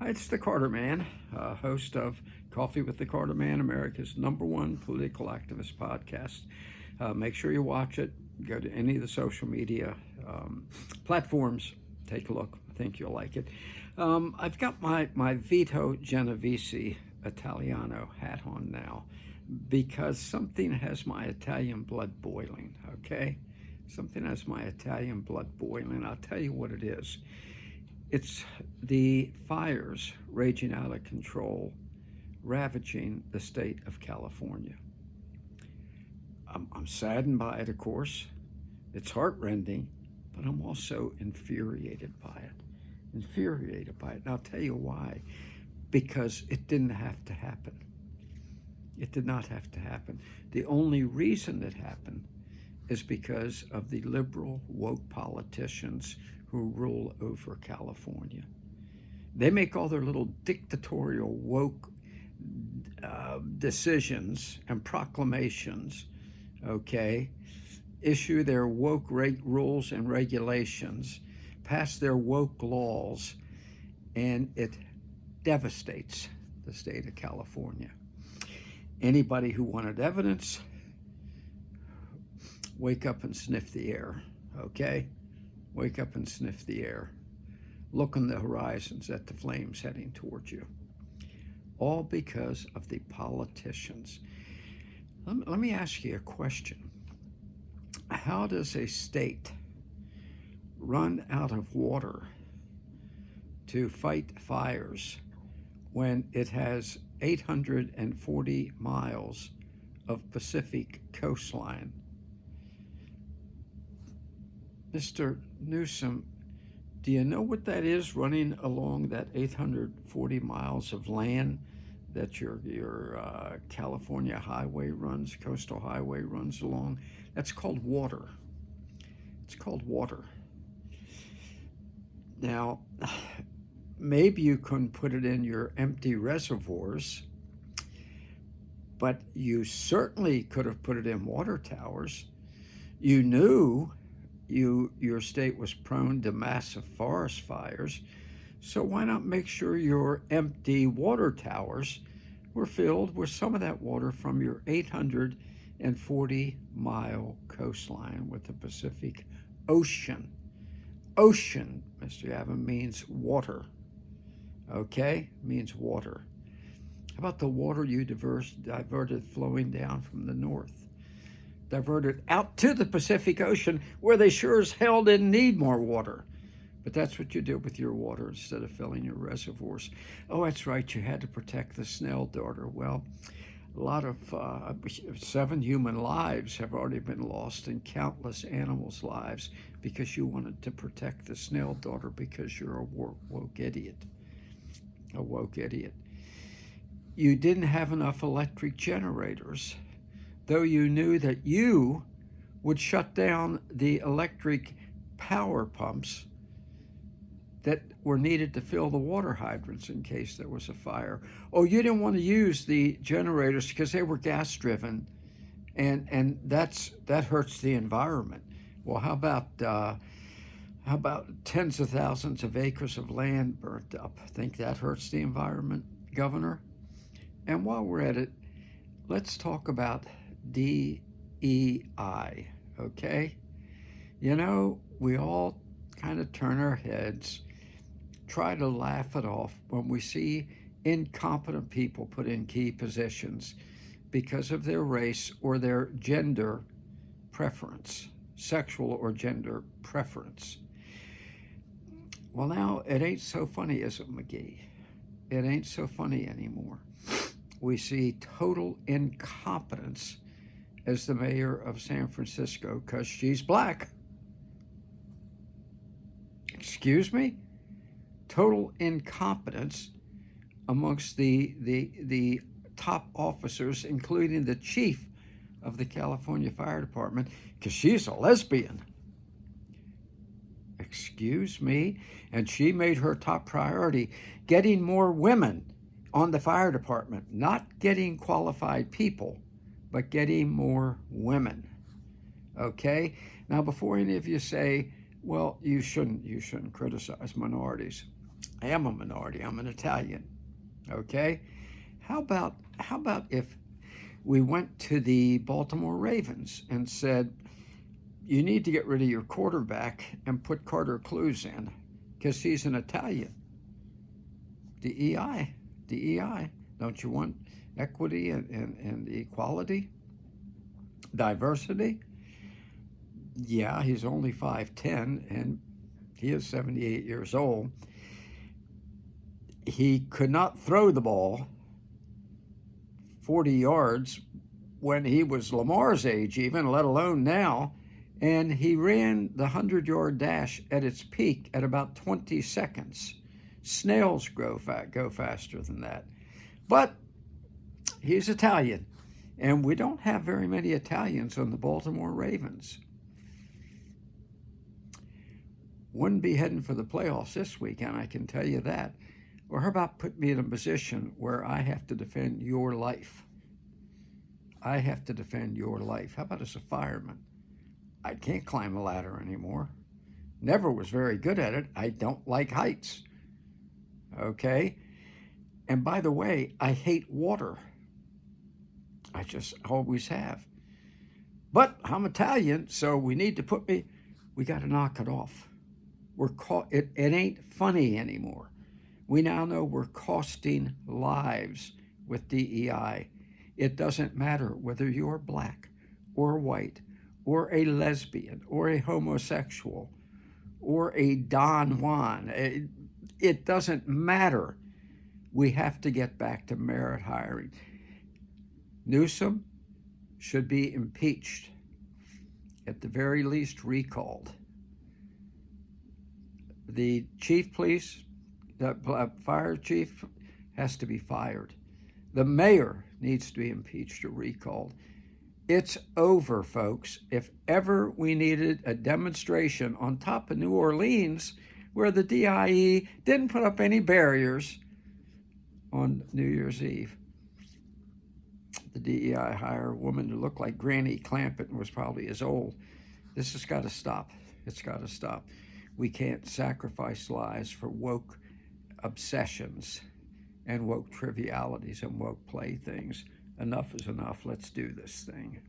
Hi, it's the Carter Man, host of Coffee with the Carter Man, America's #1 political activist podcast. Make sure you watch it. Go to any of the social media platforms. Take a look. I think you'll like it. I've got my Vito Genovese Italiano hat on now because something has my Italian blood boiling, okay? Something has my Italian blood boiling. I'll tell you what it is. It's the fires raging out of control, ravaging the state of California. I'm saddened by it, of course. It's heartrending, but I'm also infuriated by it. And I'll tell you why. Because it didn't have to happen. It did not have to happen. The only reason it happened is because of the liberal, woke politicians who rule over California. They make all their little dictatorial, woke decisions and proclamations, okay? Issue their woke rules and regulations, pass their woke laws, and it devastates the state of California. Anybody who wanted evidence, wake up and sniff the air, okay? Wake up and sniff the air. Look on the horizons at the flames heading towards you. All because of the politicians. Let me ask you a question. How does a state run out of water to fight fires when it has 840 miles of Pacific coastline? Mr. Newsom, do you know what that is, running along that 840 miles of land that your California highway runs, coastal highway runs along? That's called water. It's called water. Now, maybe you couldn't put it in your empty reservoirs, but you certainly could have put it in water towers. You knew your state was prone to massive forest fires, so why not make sure your empty water towers were filled with some of that water from your 840-mile coastline with the Pacific Ocean? Ocean, Mr. Yavin, means water, okay? Means water. How about the water you diverted flowing down from the north? Diverted out to the Pacific Ocean, where they sure as hell didn't need more water. But that's what you did with your water instead of filling your reservoirs. Oh, that's right, you had to protect the snail darter. Well, a lot of 7 human lives have already been lost and countless animals' lives because you wanted to protect the snail darter because you're a woke idiot. A woke idiot. You didn't have enough electric generators, though you knew that you would shut down the electric power pumps that were needed to fill the water hydrants in case there was a fire. Oh, you didn't want to use the generators because they were gas-driven, and that hurts the environment. Well, how about tens of thousands of acres of land burnt up? Think that hurts the environment, Governor? And while we're at it, let's talk about DEI, okay? You know, we all kind of turn our heads, try to laugh it off when we see incompetent people put in key positions because of their race or their gender preference, sexual or gender preference. Well, now, it ain't so funny, is it, McGee? It ain't so funny anymore. We see total incompetence as the mayor of San Francisco because she's black. Excuse me? Total incompetence amongst the top officers, including the chief of the California Fire Department, because she's a lesbian. Excuse me? And she made her top priority getting more women on the fire department, not getting qualified people, but getting more women. Okay? Now, before any of you say, well, you shouldn't criticize minorities. I am a minority. I'm an Italian. Okay? How about if we went to the Baltimore Ravens and said, you need to get rid of your quarterback and put Carter Clues in because he's an Italian. DEI. Don't you want equity and equality? Diversity? Yeah, he's only 5'10", and he is 78 years old. He could not throw the ball 40 yards when he was Lamar's age even, let alone now. And he ran the 100-yard dash at its peak at about 20 seconds. Snails go faster than that. But he's Italian, and we don't have very many Italians on the Baltimore Ravens. Wouldn't be heading for the playoffs this weekend, I can tell you that. Or how about put me in a position where I have to defend your life? I have to defend your life. How about as a fireman? I can't climb a ladder anymore. Never was very good at it. I don't like heights. Okay? And by the way, I hate water. I just always have. But I'm Italian, so we need to we got to knock it off. It ain't funny anymore. We now know we're costing lives with DEI. It doesn't matter whether you're black or white or a lesbian or a homosexual or a Don Juan. It doesn't matter. We have to get back to merit hiring. Newsom should be impeached, at the very least recalled. The chief police, the fire chief, has to be fired. The mayor needs to be impeached or recalled. It's over, folks. If ever we needed a demonstration on top of New Orleans where the DIE didn't put up any barriers on New Year's Eve, the DEI hire a woman who looked like Granny Clampett and was probably as old. This has got to stop. It's got to stop. We can't sacrifice lives for woke obsessions and woke trivialities and woke playthings. Enough is enough. Let's do this thing.